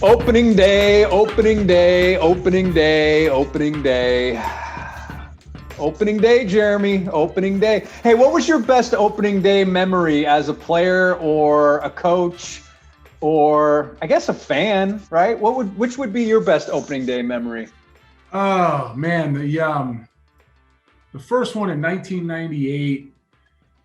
Opening day, opening day, opening day, opening day. Opening day, Jeremy, opening day. Hey, what was your best opening day memory as a player or a coach or I guess a fan, right? Which would be your best opening day memory? Oh man, the first one in 1998.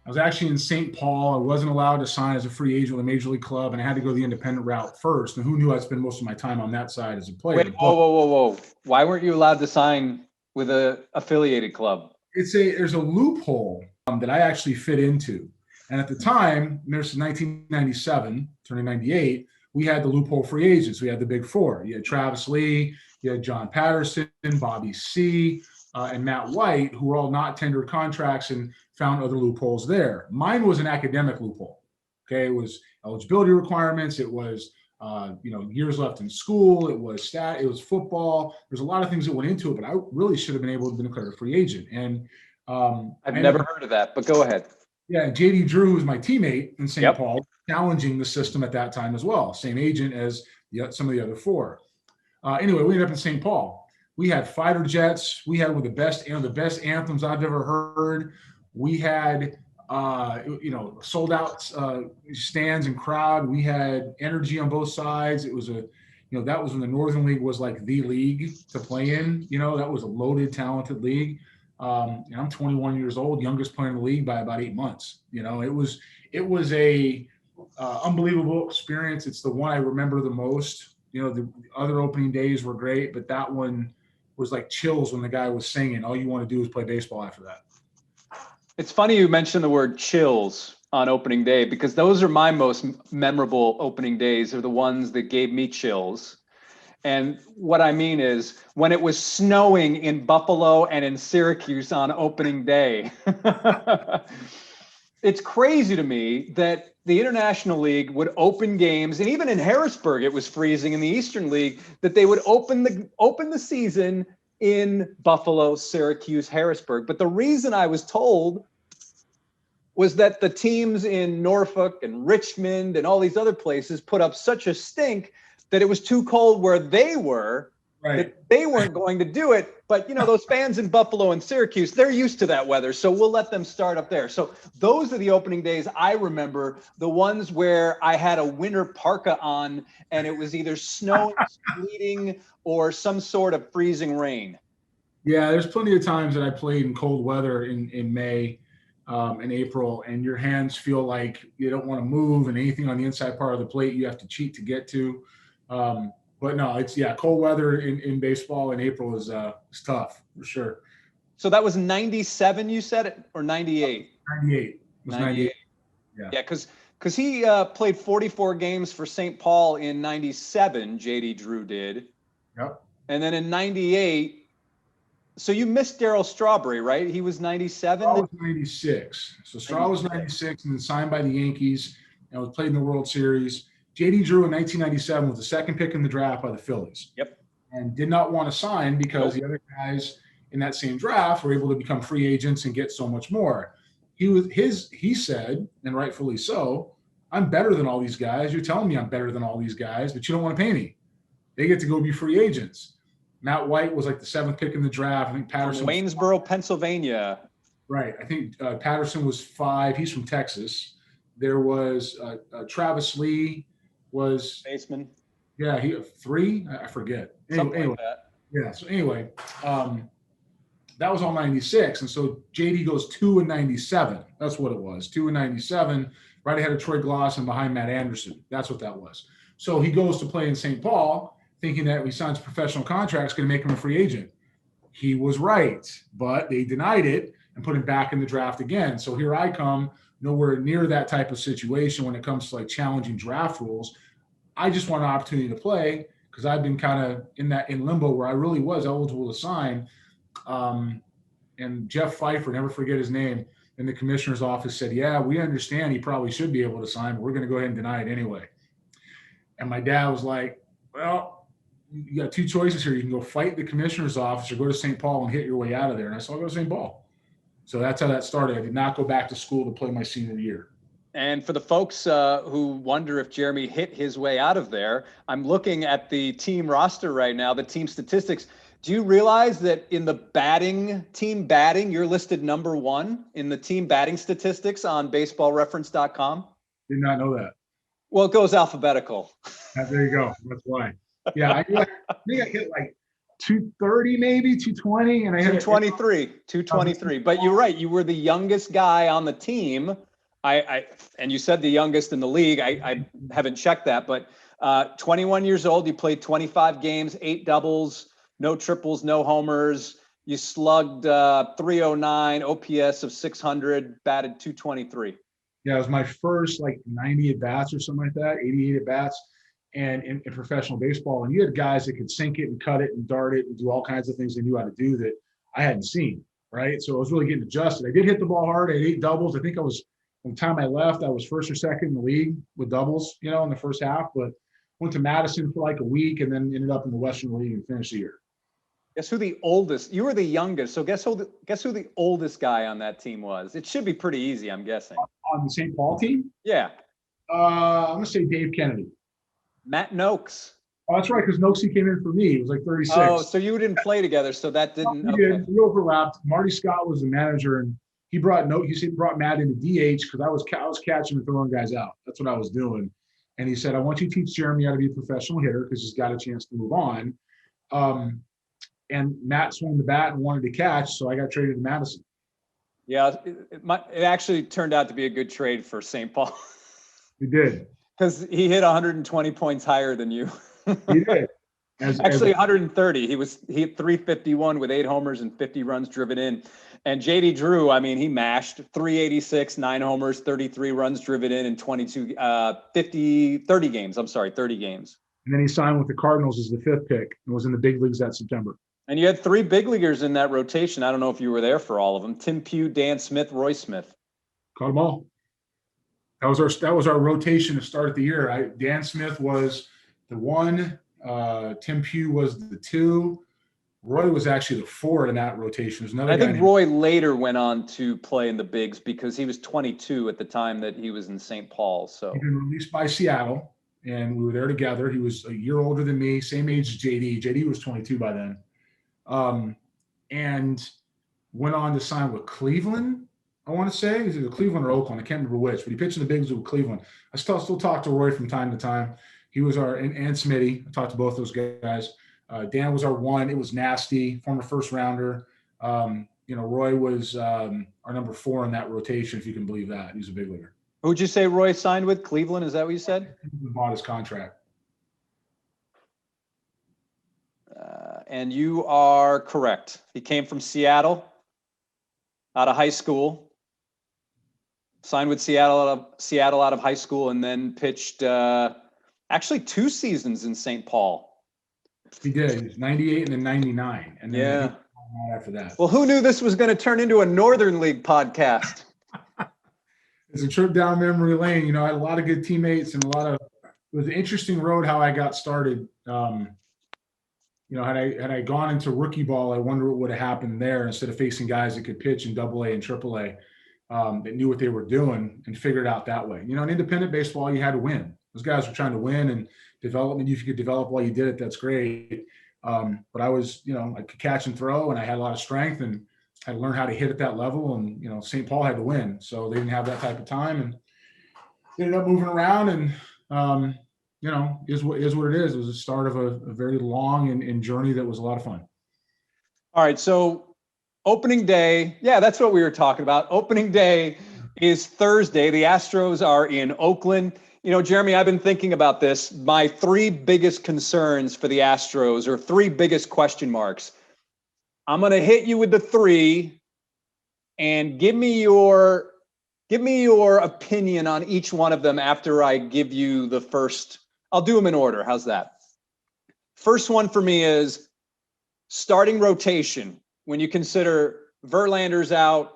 I was actually in St. Paul. I wasn't allowed to sign as a free agent with a major league club, and I had to go the independent route first. And who knew I'd spend most of my time on that side as a player? Wait, whoa. Why weren't you allowed to sign with a affiliated club? There's a loophole that I actually fit into. And at the time, there's 1997, turning 98, we had the loophole free agents. We had the big four. You had Travis Lee, you had John Patterson, Bobby C., and Matt White, who were all not tendered contracts and found other loopholes there. Mine was an academic loophole. Okay, it was eligibility requirements. It was years left in school. It was it was football. There's a lot of things that went into it, but I really should have been able to be declared a free agent. And I've never heard of that, but go ahead. Yeah, JD Drew was my teammate in St. Paul, challenging the system at that time as well. Same agent as some of the other four. Anyway, we ended up in St. Paul. We had fighter jets. We had one of the best anthems I've ever heard. We had sold out stands and crowd. We had energy on both sides. It was that was when the Northern League was like the league to play in. That was a loaded, talented league. I'm 21 years old, youngest player in the league by about 8 months. It was a unbelievable experience. It's the one I remember the most. The other opening days were great, but that one was like chills when the guy was singing. All you want to do is play baseball after that. It's funny you mentioned the word chills on opening day because those are my most memorable opening days, are the ones that gave me chills. And what I mean is when it was snowing in Buffalo and in Syracuse on opening day. It's crazy to me that the International League would open games, and even in Harrisburg, it was freezing in the Eastern League, that they would open the season in Buffalo, Syracuse, Harrisburg. But the reason I was told was that the teams in Norfolk and Richmond and all these other places put up such a stink that it was too cold where they were, right, that they weren't going to do it. But, those fans in Buffalo and Syracuse, they're used to that weather. So we'll let them start up there. So those are the opening days I remember, the ones where I had a winter parka on and it was either snowing, sleeting, or some sort of freezing rain. Yeah, there's plenty of times that I played in cold weather in May and April, and your hands feel like you don't want to move, and anything on the inside part of the plate you have to cheat to get to. But no, cold weather in baseball in April is tough for sure. So that was 97, you said it, or 98? 98. 98. Yeah, because he played 44 games for St. Paul in 97, JD Drew did. Yep. And then in 98, so you missed Darryl Strawberry, right? He was 97? Straw was 96. So Straw was 96 and then signed by the Yankees and was played in the World Series. JD Drew in 1997 was the second pick in the draft by the Phillies. Yep. And did not want to sign because the other guys in that same draft were able to become free agents and get so much more. He said, and rightfully so, I'm better than all these guys. You're telling me I'm better than all these guys, but you don't want to pay me. They get to go be free agents. Matt White was like the seventh pick in the draft. I think Patterson from Waynesboro, Pennsylvania. Right. I think Patterson was 5. He's from Texas. There was Travis Lee was baseman. Yeah, he 3. I forget. Something like that. Yeah. So anyway, that was all 96, and so JD goes 2 in 97. That's what it was. 2 in 97, right ahead of Troy Gloss and behind Matt Anderson. That's what that was. So he goes to play in St. Paul, thinking that he signs a professional contract is going to make him a free agent. He was right, but they denied it and put him back in the draft again. So here I come, nowhere near that type of situation when it comes to like challenging draft rules. I just want an opportunity to play because I've been kind of in limbo where I really was eligible to sign. And Jeff Pfeiffer, never forget his name, in the commissioner's office said, yeah, we understand he probably should be able to sign, but we're going to go ahead and deny it anyway. And my dad was like, well, you got 2 choices here. You can go fight the commissioner's office or go to St. Paul and hit your way out of there. And I said, I'll go to St. Paul. So that's how that started. I did not go back to school to play my senior year. And for the folks who wonder if Jeremy hit his way out of there, I'm looking at the team roster right now, the team statistics. Do you realize that in the team batting, you're listed number 1 in the team batting statistics on baseballreference.com? Did not know that. Well, it goes alphabetical. There you go. That's why. Yeah, I think I hit like 230, maybe 220, and I hit 223. But you're right. You were the youngest guy on the team. And you said the youngest in the league. I haven't checked that, but 21 years old. You played 25 games, 8 doubles, no triples, no homers. You slugged 309, OPS of 600, batted 223. Yeah, it was my first like 90 at bats or something like that, 88 at bats, and in professional baseball. And you had guys that could sink it and cut it and dart it and do all kinds of things they knew how to do that I hadn't seen. Right, so I was really getting adjusted. I did hit the ball hard. I had 8 doubles. I think from the time I left, I was first or second in the league with doubles, in the first half. But went to Madison for like a week and then ended up in the Western League and finished the year. Guess who the oldest? You were the youngest. So guess who the oldest guy on that team was? It should be pretty easy, I'm guessing. On the St. Paul team? Yeah. I'm gonna say Dave Kennedy. Matt Noakes. Oh, that's right, because Noakesy came in for me. He was like 36. Oh, so you didn't play together, so that didn't. We did. We overlapped. Marty Scott was the manager, and he brought Matt into DH because I was catching and throwing guys out. That's what I was doing. And he said, I want you to teach Jeremy how to be a professional hitter because he's got a chance to move on. And Matt swung the bat and wanted to catch, so I got traded to Madison. Yeah, it actually turned out to be a good trade for St. Paul. He did. Because he hit 120 points higher than you. He did. Actually, 130. He hit 351 with 8 homers and 50 runs driven in. And JD Drew, he mashed 386, 9 homers, 33 runs driven in 30 games. 30 games. And then he signed with the Cardinals as the 5th pick and was in the big leagues that September. And you had 3 big leaguers in that rotation. I don't know if you were there for all of them. Tim Pugh, Dan Smith, Roy Smith. Caught them all. That was our rotation to start the year. Dan Smith was the 1. Tim Pugh was the 2. Roy was actually the 4 in that rotation. I think Roy later went on to play in the bigs because he was 22 at the time that he was in St. Paul. So he'd been released by Seattle, and we were there together. He was a year older than me, same age as JD. JD was 22 by then, and went on to sign with Cleveland. I want to say it was either Cleveland or Oakland. I can't remember which, but he pitched in the bigs with Cleveland. I still talk to Roy from time to time. He was and Smitty. I talked to both those guys. Dan was our 1. It was nasty, former first rounder. Roy was our number 4 in that rotation, if you can believe that. He's a big leaguer. Who'd you say Roy signed with? Cleveland? Is that what you said? He bought his contract. And you are correct. He came from Seattle, out of high school. Signed with Seattle out of high school, and then pitched actually 2 seasons in St. Paul. He did. He was 98 and then 99. And then after that. Well, who knew this was going to turn into a Northern League podcast? It's a trip down memory lane. I had a lot of good teammates and it was an interesting road how I got started. Had I gone into rookie ball, I wonder what would have happened there instead of facing guys that could pitch in AA and AAA that knew what they were doing and figured it out that way. In independent baseball, you had to win. Those guys were trying to win, and development, if you could develop while you did it, that's great. But I was, I could catch and throw, and I had a lot of strength, and had to learn how to hit at that level. And, St. Paul had to win, so they didn't have that type of time, and ended up moving around. And, is what it is. It was the start of a very long and journey that was a lot of fun. All right, so opening day, that's what we were talking about. Opening day is Thursday. The Astros are in Oakland. Jeremy, I've been thinking about this. My 3 biggest concerns for the Astros, or 3 biggest question marks. I'm going to hit you with the 3 and give me your opinion on each one of them after I give you the first. I'll do them in order. How's that? First one for me is starting rotation. When you consider Verlander's out,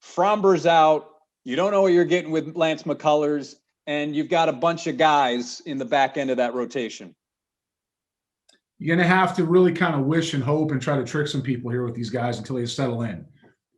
Fromber's out, you don't know what you're getting with Lance McCullers, and you've got a bunch of guys in the back end of that rotation. You're going to have to really kind of wish and hope and try to trick some people here with these guys until they settle in.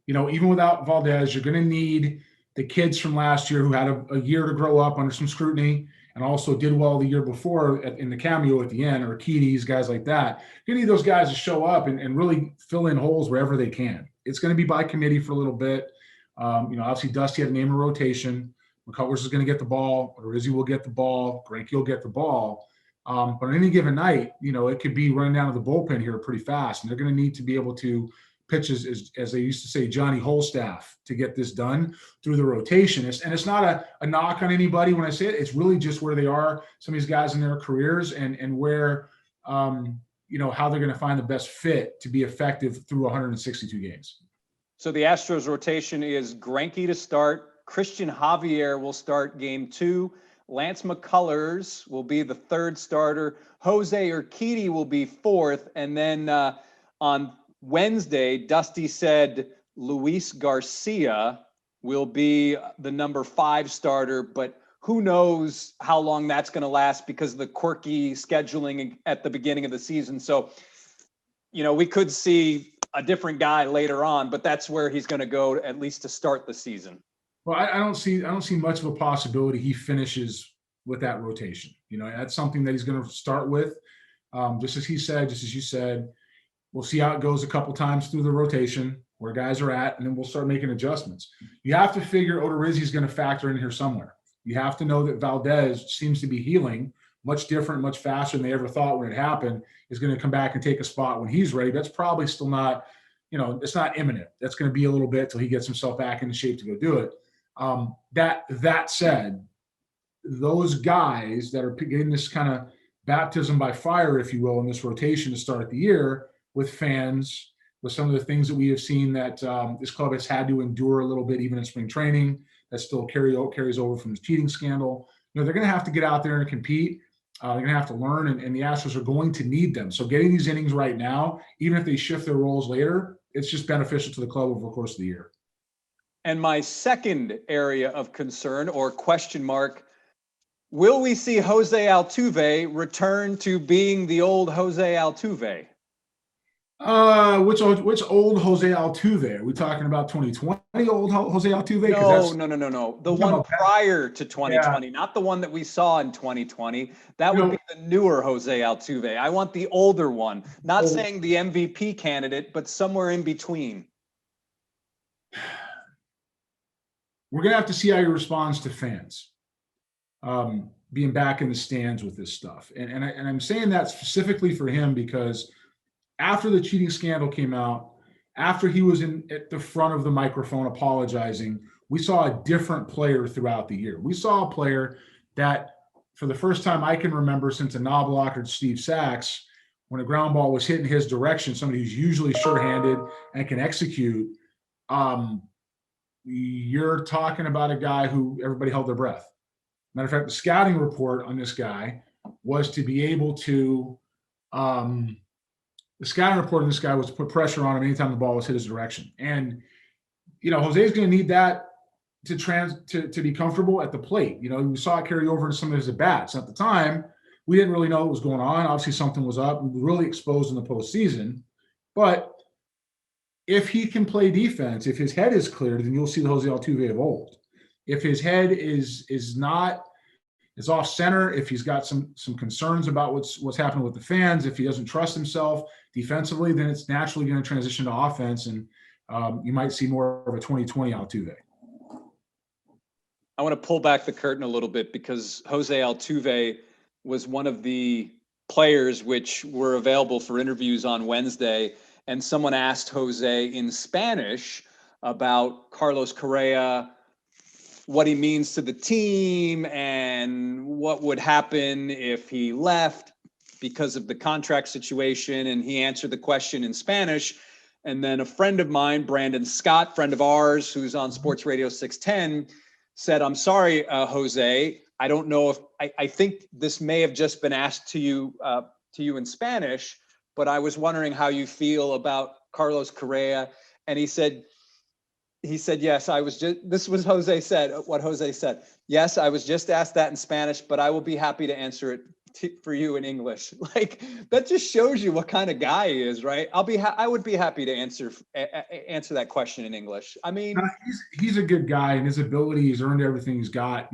Even without Valdez, you're going to need the kids from last year who had a year to grow up under some scrutiny and also did well the year before in the cameo at the end, or Keaties, guys like that. You need those guys to show up and really fill in holes wherever they can. It's going to be by committee for a little bit. Obviously Dusty had to name a rotation. McCullers is going to get the ball. Rizzi will get the ball. Greinke will get the ball. But on any given night, it could be running down to the bullpen here pretty fast. And they're going to need to be able to pitch, as they used to say, Johnny Holstaff, to get this done through the rotation. It's not a knock on anybody when I say it. It's really just where they are, some of these guys in their careers, and where, how they're going to find the best fit to be effective through 162 games. So the Astros rotation is Greinke to start. Christian Javier will start game 2. Lance McCullers will be the 3rd starter. Jose Urquidy will be 4th. And then on Wednesday, Dusty said Luis Garcia will be the number 5 starter, but who knows how long that's going to last because of the quirky scheduling at the beginning of the season. So, we could see a different guy later on, but that's where he's going to go at least to start the season. Well, I don't see much of a possibility he finishes with that rotation. That's something that he's going to start with. Just as you said, we'll see how it goes a couple times through the rotation, where guys are at, and then we'll start making adjustments. You have to figure Odorizzi is going to factor in here somewhere. You have to know that Valdez seems to be healing much different, much faster than they ever thought when it happened, is going to come back and take a spot when he's ready. That's probably still not, it's not imminent. That's going to be a little bit till he gets himself back into shape to go do it. That said, those guys that are getting this kind of baptism by fire, if you will, in this rotation to start the year with fans, with some of the things that we have seen that this club has had to endure a little bit, even in spring training, that still carries over from the cheating scandal. They're going to have to get out there and compete. They're going to have to learn, and the Astros are going to need them. So getting these innings right now, even if they shift their roles later, it's just beneficial to the club over the course of the year. And my second area of concern or question mark, will we see Jose Altuve return to being the old Jose Altuve? Which old Jose Altuve? Are we talking about 2020 old Jose Altuve? No. The one prior to 2020, not the one that we saw in 2020. That would be the newer Jose Altuve. I want the older one. Not saying the MVP candidate, but somewhere in between. We're going to have to see how he responds to fans being back in the stands with this stuff. And I'm saying that specifically for him because after the cheating scandal came out, after he was at the front of the microphone apologizing, we saw a different player throughout the year. We saw a player that, for the first time I can remember since a knob blocker Steve Sachs, when a ground ball was hit in his direction, somebody who's usually sure-handed and can execute, you're talking about a guy who everybody held their breath. Matter of fact, the scouting report on this guy was to be able to the scouting report on this guy was to put pressure on him anytime the ball was hit his direction. And, Jose's going to need that to be comfortable at the plate. We saw it carry over into some of his at-bats. At the time, we didn't really know what was going on. Obviously, something was up. We were really exposed in the postseason. But if he can play defense, if his head is cleared, then you'll see the Jose Altuve of old. If his head is off center, if he's got some concerns about what's happening with the fans, if he doesn't trust himself defensively, then it's naturally going to transition to offense, and you might see more of a 2020 Altuve. I want to pull back the curtain a little bit because Jose Altuve was one of the players which were available for interviews on Wednesday, and someone asked Jose in Spanish about Carlos Correa, what he means to the team, and what would happen if he left because of the contract situation. And he answered the question in Spanish. And then a friend of mine, Brandon Scott, friend of ours, who's on Sports Radio 610, said, "I'm sorry, Jose. I don't know if I think this may have just been asked to you in Spanish, but I was wondering how you feel about Carlos Correa." And he said, "Yes, this was Jose said, what Jose said. Yes, I was just asked that in Spanish, but I will be happy to answer it for you in English. Like, that just shows you what kind of guy he is, right? I would be happy to answer that question in English. I mean, he's a good guy, and his ability, he's earned everything he's got.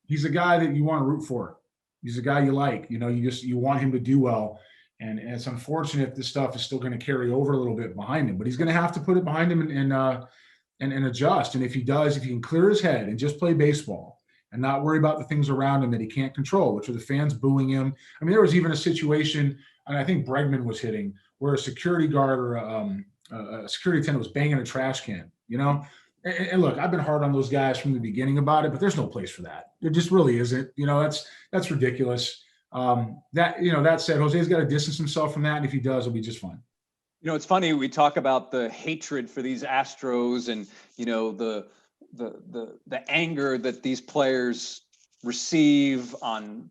He's a guy that you want to root for. He's a guy you like. You want him to do well. And it's unfortunate this stuff is still going to carry over a little bit behind him, but he's going to have to put it behind him and adjust. And if he does, if he can clear his head and just play baseball and not worry about the things around him that he can't control, which are the fans booing him. I mean, there was even a situation, and I think Bregman was hitting, where a security guard or a security attendant was banging a trash can, And look, I've been hard on those guys from the beginning about it, but there's no place for that. There just really isn't. That's ridiculous. That said, Jose's got to distance himself from that, and if he does, it'll be just fine. It's funny, we talk about the hatred for these Astros and the anger that these players receive on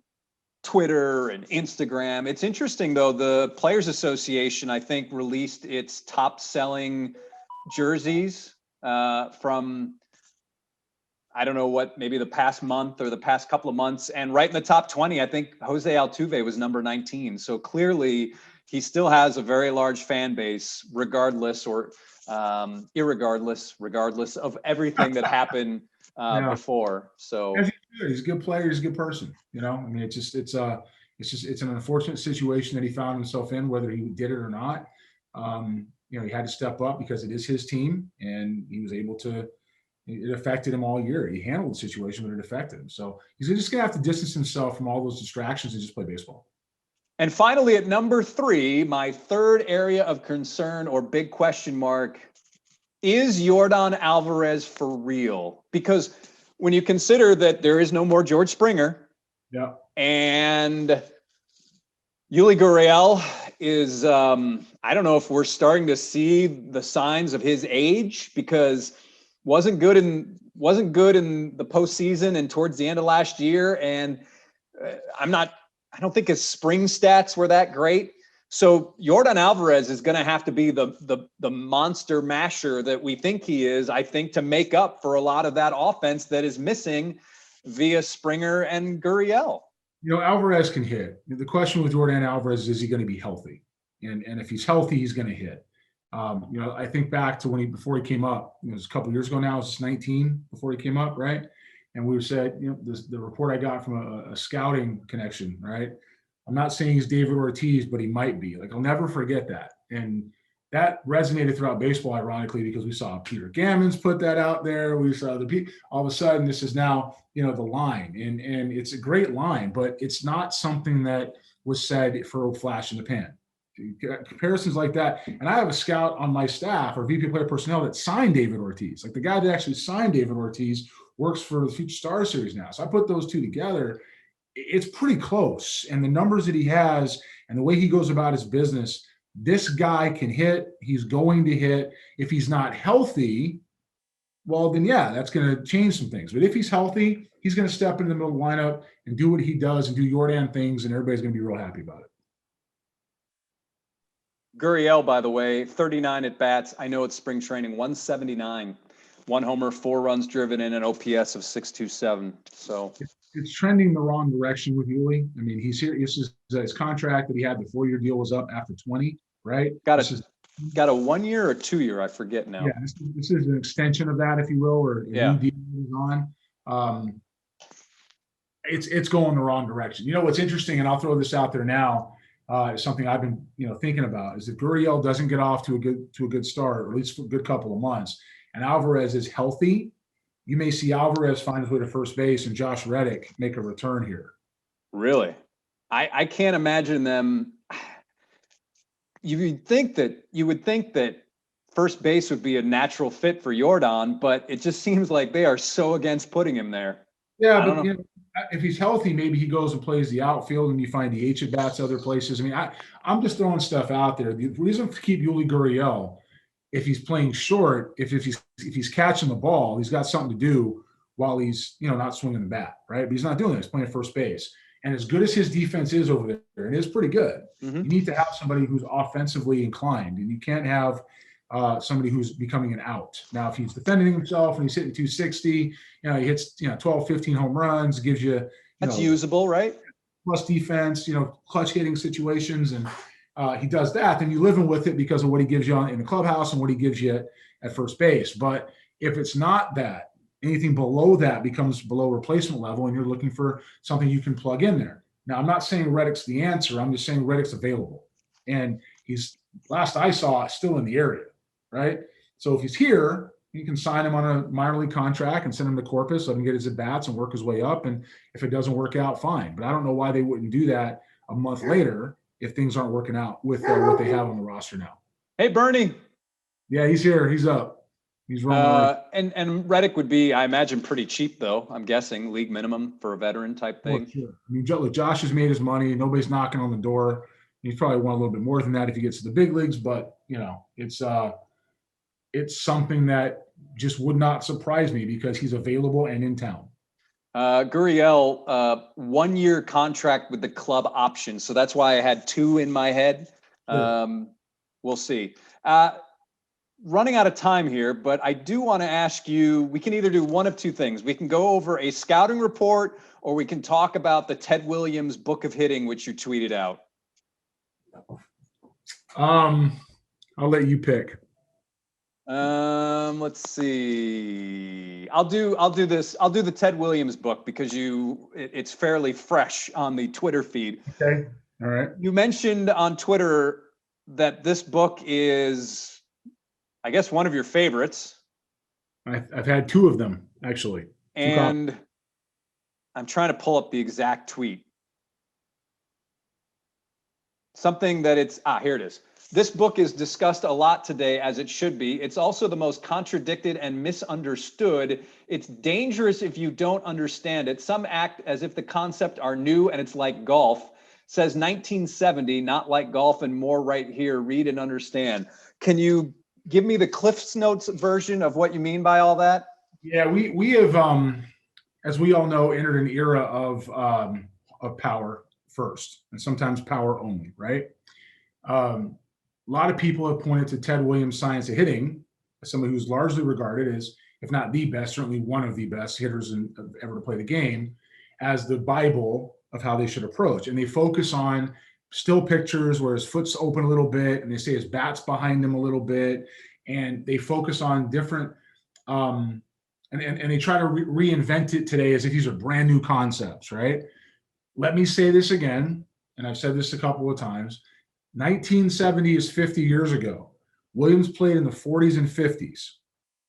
Twitter and Instagram. It's interesting though, the Players Association, I think, released its top selling jerseys from, I don't know what, maybe the past month or the past couple of months. And right in the top 20, I think Jose Altuve was number 19. So clearly he still has a very large fan base, regardless or regardless of everything that happened before. So he's a good player. He's a good person. I mean, it's an unfortunate situation that he found himself in, whether he did it or not. He had to step up because it is his team, and he was able to. It affected him all year. He handled the situation, but it affected him. So he's just going to have to distance himself from all those distractions and just play baseball. And finally, at number 3, my third area of concern or big question mark, is Yordan Alvarez for real? Because when you consider that there is no more George Springer, and Yuli Gurriel is, I don't know if we're starting to see the signs of his age, because wasn't good in the postseason and towards the end of last year. And I don't think his spring stats were that great. So Yordan Alvarez is going to have to be the monster masher that we think he is, I think, to make up for a lot of that offense that is missing via Springer and Gurriel. Alvarez can hit. The question with Yordan Alvarez is he going to be healthy? And if he's healthy, he's going to hit. I think back to before he came up, it was a couple of years ago now, it was 19 before he came up, right? And we said, the report I got from a scouting connection, right? I'm not saying he's David Ortiz, but he might be. Like, I'll never forget that. And that resonated throughout baseball, ironically, because we saw Peter Gammons put that out there. We saw all of a sudden, this is now, the line. And it's a great line, but it's not something that was said for a flash in the pan. Comparisons like that. And I have a scout on my staff, or VP player personnel, that signed David Ortiz. Like, the guy that actually signed David Ortiz works for the Future Star Series now. So I put those two together. It's pretty close. And the numbers that he has and the way he goes about his business, this guy can hit. He's going to hit. If he's not healthy, well, then, that's going to change some things. But if he's healthy, he's going to step into the middle of the lineup and do what he does and do Yordan things, and everybody's going to be real happy about it. Gurriel, by the way, 39 at bats. I know it's spring training, 179, 1 homer, 4 runs driven in, an OPS of 627. So it's trending the wrong direction with Yuli. I mean, he's here. This is his contract that he had. The 4-year deal was up after 20, right? Got a 1 year or 2 year, I forget now. Yeah, this is an extension of that, if you will, or a new deal is on. It's going the wrong direction. What's interesting, and I'll throw this out there now. Something I've been, thinking about, is that Gurriel doesn't get off to a good start, or at least for a good couple of months, and Alvarez is healthy, you may see Alvarez find his way to first base and Josh Reddick make a return here. Really? I can't imagine them. You would think that first base would be a natural fit for Yordan, but it just seems like they are so against putting him there. Yeah, but if he's healthy, maybe he goes and plays the outfield, and you find the H at bats other places. I mean, I'm just throwing stuff out there. The reason to keep Yuli Gurriel, if he's playing short, if he's catching the ball, he's got something to do while he's not swinging the bat, right? But he's not doing it. He's playing first base. And as good as his defense is over there, and it is pretty good, you need to have somebody who's offensively inclined, and you can't have somebody who's becoming an out. Now, if he's defending himself and he's hitting 260, he hits 12, 15 home runs, gives you That's usable, right? Plus defense, clutch hitting situations, and he does that. Then you live with it because of what he gives you in the clubhouse and what he gives you at first base. But if it's not that, anything below that becomes below replacement level, and you're looking for something you can plug in there. Now, I'm not saying Reddick's the answer. I'm just saying Reddick's available, and he's, last I saw, still in the area, right? So if he's here, you can sign him on a minor league contract and send him to Corpus, let him get his at-bats and work his way up. And if it doesn't work out, fine. But I don't know why they wouldn't do that a month later if things aren't working out with what they have on the roster now. Hey, Bernie. Yeah, he's here. He's up. He's rolling. And Reddick would be, I imagine, pretty cheap, though. I'm guessing league minimum for a veteran type thing. Well, sure. I mean, Josh has made his money. Nobody's knocking on the door. He's probably won a little bit more than that if he gets to the big leagues. But, it's something that just would not surprise me because he's available and in town. Gurriel, 1-year contract with the club option. So that's why I had 2 in my head. We'll see. Running out of time here, but I do want to ask you, we can either do one of 2 things. We can go over a scouting report, or we can talk about the Ted Williams Book of Hitting, which you tweeted out. I'll let you pick. Let's see. I'll do this. I'll do the Ted Williams book because it's fairly fresh on the Twitter feed. Okay. All right. You mentioned on Twitter that this book is, I guess, one of your favorites. I've had 2 of them, actually. And I'm trying to pull up the exact tweet. Something that here it is. This book is discussed a lot today, as it should be. It's also the most contradicted and misunderstood. It's dangerous if you don't understand it. Some act as if the concept are new and it's like golf. Says 1970, not like golf, and more right here. Read and understand. Can you give me the Cliff's Notes version of what you mean by all that? Yeah, we have, as we all know, entered an era of power first, and sometimes power only, right? A lot of people have pointed to Ted Williams' Science of Hitting as somebody who's largely regarded as, if not the best, certainly one of the best hitters ever to play the game, as the Bible of how they should approach. And they focus on still pictures where his foot's open a little bit, and they say his bat's behind him a little bit, and they focus on different and they try to reinvent it today as if these are brand new concepts, right? Let me say this again, and I've said this a couple of times. 1970 is 50 years ago. Williams played in the 40s and 50s,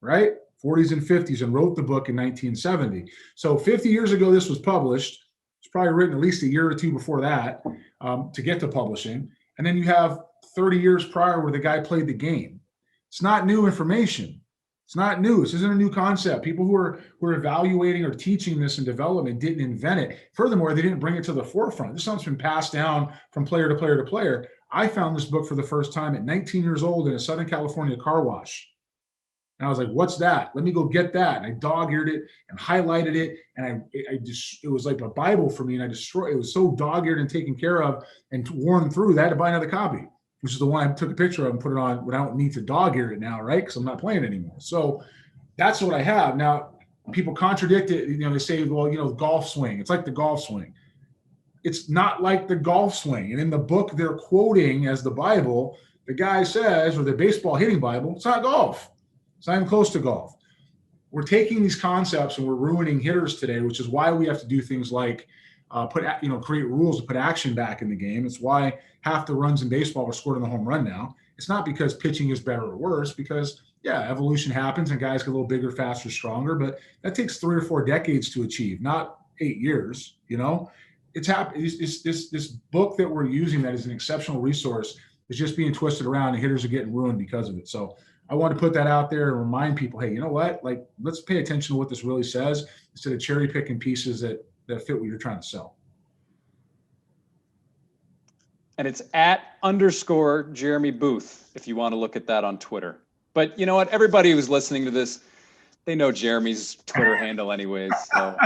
right? 40s and 50s, and wrote the book in 1970. So 50 years ago, this was published. It's probably written at least a year or 2 before that to get to publishing. And then you have 30 years prior where the guy played the game. It's not new information. It's not new. This isn't a new concept. People who are evaluating or teaching this in development didn't invent it. Furthermore, they didn't bring it to the forefront. This stuff's been passed down from player to player to player. I found this book for the first time at 19 years old in a Southern California car wash. And I was like, what's that? Let me go get that. And I dog-eared it and highlighted it. And it was like a Bible for me. And it was so dog-eared and taken care of and worn through that I had to buy another copy, which is the one I took a picture of and put it on when I don't need to dog-ear it now, right? Because I'm not playing anymore. So that's what I have. Now, people contradict it. They say, well, golf swing. It's like the golf swing. It's not like the golf swing. And in the book they're quoting as the Bible, the guy says, or the baseball hitting Bible, it's not golf. It's not even close to golf. We're taking these concepts and we're ruining hitters today, which is why we have to do things like create rules to put action back in the game. It's why half the runs in baseball are scored on the home run now. It's not because pitching is better or worse, because evolution happens and guys get a little bigger, faster, stronger, but that takes 3 or 4 decades to achieve, not 8 years, It's happened. This book that we're using that is an exceptional resource is just being twisted around, and hitters are getting ruined because of it. So I want to put that out there and remind people, hey, you know what? Like, let's pay attention to what this really says instead of cherry picking pieces that fit what you're trying to sell. And it's @ Jeremy Booth, if you want to look at that on Twitter. But you know what? Everybody who's listening to this, they know Jeremy's Twitter handle anyways. So.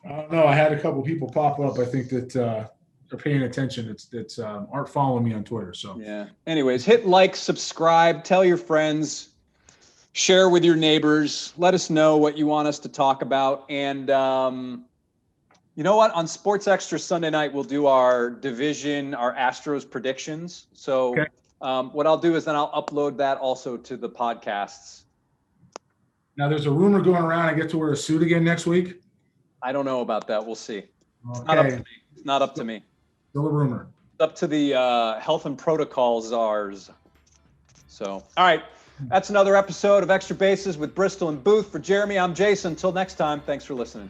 No, I had a couple people pop up. I think that are paying attention. It's aren't following me on Twitter. So yeah. Anyways, hit like, subscribe, tell your friends, share with your neighbors. Let us know what you want us to talk about. And You know what? On Sports Extra Sunday night, we'll do our division, our Astros predictions. So Okay. what I'll do is then I'll upload that also to the podcasts. Now, there's a rumor going around I get to wear a suit again next week. I don't know about that. We'll see. It's Okay. not up to me. It's not up to me. Still a rumor. It's up to the health and protocol czars. So, all right. That's another episode of Extra Bases with Bristol and Booth. For Jeremy, I'm Jason. Until next time, thanks for listening.